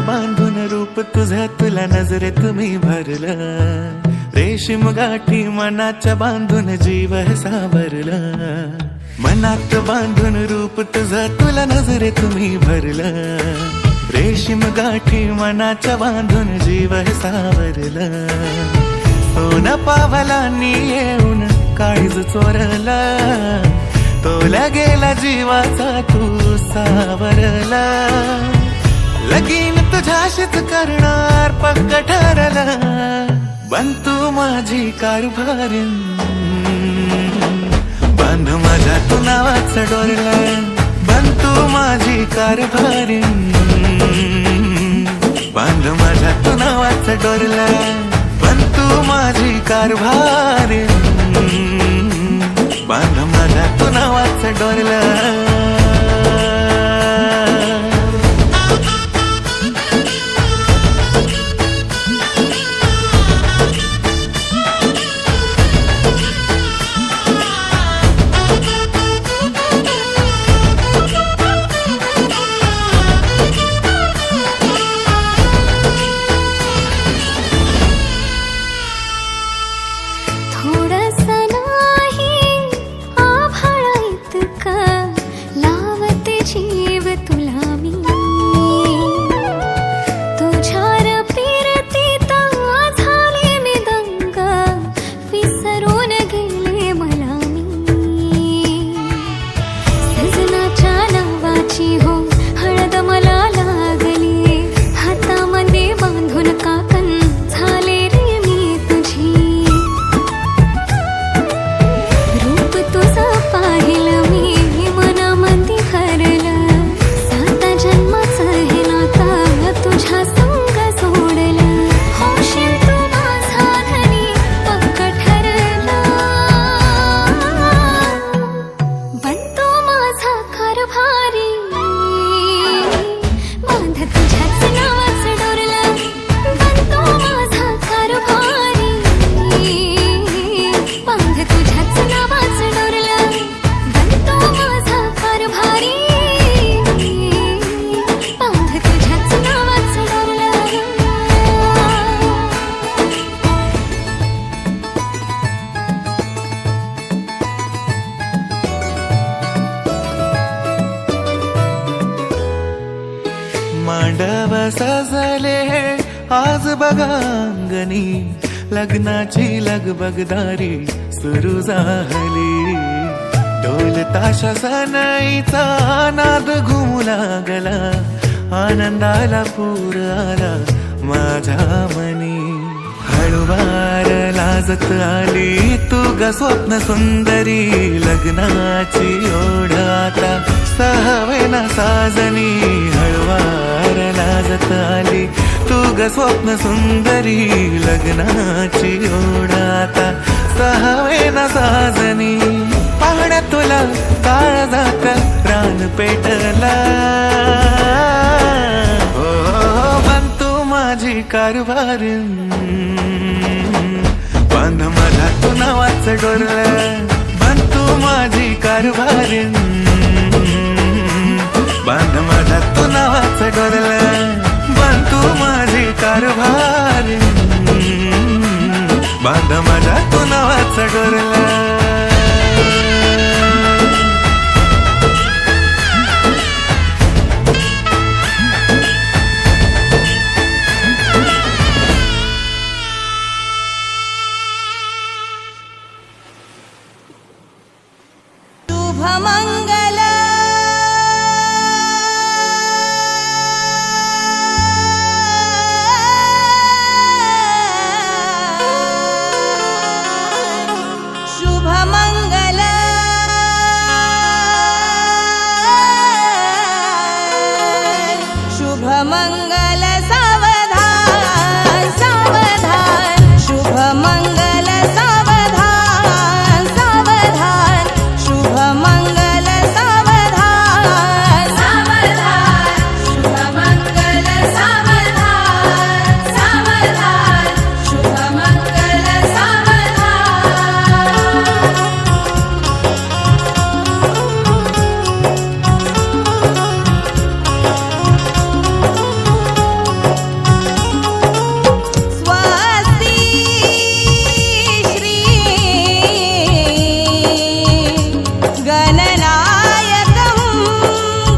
बांधून रूप तुझं तुला नजरेत मी भरलं, रेशीम गाठी मनाच्या बांधून जीव सावरला, मनात बांधून रूप तुझं तुला नजरेत मी भरलं, रेशीम गाठी मनाच्या बांधून जीव सावरला, सोन पावलांनी येऊन काळीज चोरला, तोला गेला जीवाचा तू सावरला, लगीन तुझ्याशीच करणार पक्क ठरलं, बन तू माझी कारभारीण, बांध माझ्या तू नावाचं डोरलं, बन तू माझी कारभारीण, बांध माझ्या तू नावाचं डोरलं, बन तू माझी कारभारीण, बांध माझ्या तू नावाचं डोरलं. मांडव सजले आज बघा अंगणी, लग्नाची लगबगदारी सुरू झाली, ढोल ताशा सनईचा नाद घुमू लागला, आनंदाला पूर आला माझ्या मनी, हळुवार लाजत आली तू ग स्वप्न सुंदरी, लग्नाची ओढ आता सहावेना साजनी, हळुवार लाजत आली तू ग स्वप्न सुंदरी, लग्नाची ओढ आता सहावेना साजनी, पाहण्यात तुला काळजात प्राण पेटला, हो बन तू माझी कारभारीण, बांध माझ्या तू नावाचं डोरलं, बन तू माझी कारभारीण, बांध माझ्या तू नावाचं डोरलं, बन तू माझी कारभारीण, बांध माझ्या तू नावाचं डोरलं. शुभमंगल शुभमंगल शुभमंगल सावधान सावधान, शुभमंगल सावधान सावधान, शुभमंगल गणनायकं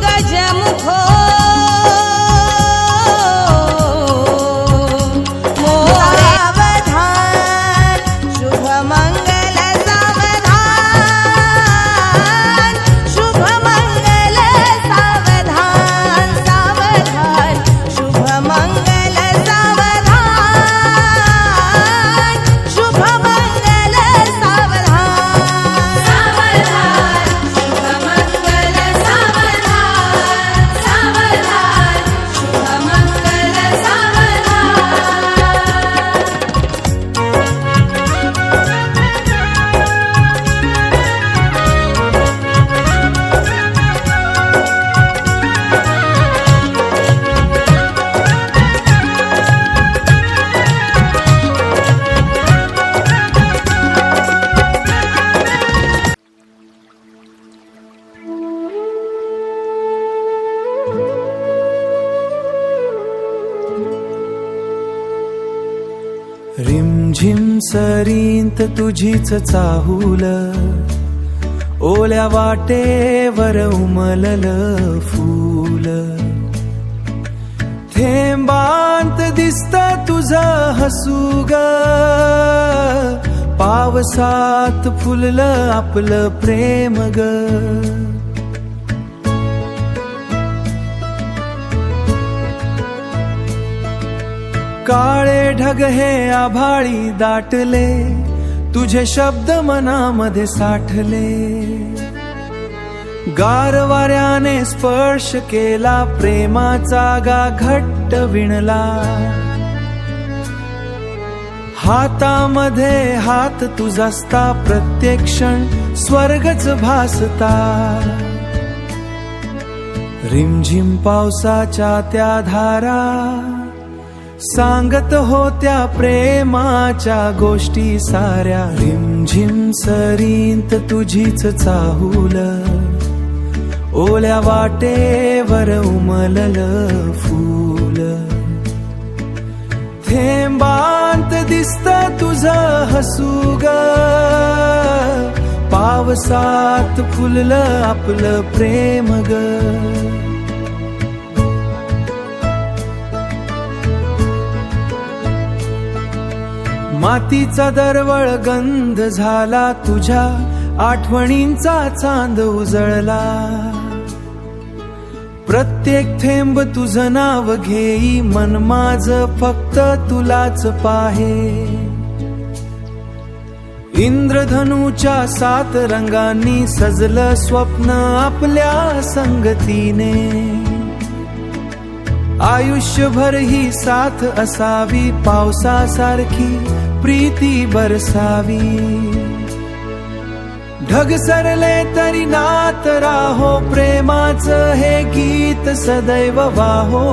गजमुखो सावधान शुभमंगल सावधान शुभमंगल सावधान सावधान शुभमंगल सावधान शुभमंगल सावधान सावधान शुभमंगल सावधान सावधान शुभमंगल सावधान रिमझिम सरींत तुझीच चाहूल, ओल्या वाटेवर उमलल फूल. थेंबांत दिसत तुझ हसू ग, पावसात फुललं आपलं प्रेम ग. काळे ढग हे आभाळी दाटले, तुझे शब्द मनामध्ये साठले. गार वाऱ्याने स्पर्श केला, प्रेमाचा गा घट्ट विणला. हातामध्ये हात तुझास्ता, प्रत्येक क्षण स्वर्गच भासता. रिमझिम पावसाच्या त्या धारा सांगत होत्या प्रेमाच्या गोष्टी साऱ्या. रिमझिम सरींत तुझीच चाहूल, ओल्या वाटेवर उमलल फूल. थेंबांत दिसत तुझ हसू ग, पावसात फुललं आपलं प्रेम ग. मातीचा दरवळ गंध झाला, तुझ्या आठवणींचा चांद उजळला. प्रत्येक थेंब तुझं नाव घेई, मन माझं फक्त तुलाच पाहे. इंद्रधनुच्या 7 रंगांनी सजलं स्वप्न आपल्या संगतीने. आयुष्यभर ही साथ असावी, पावसासारखी प्रीती बरसावी. ढग सरले तरी नात राहो, प्रेमाचं हे गीत सदैव वाहो.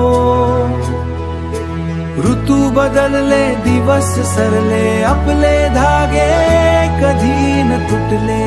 ऋतू बदलले, दिवस सरले, आपले धागे कधी न तुटले.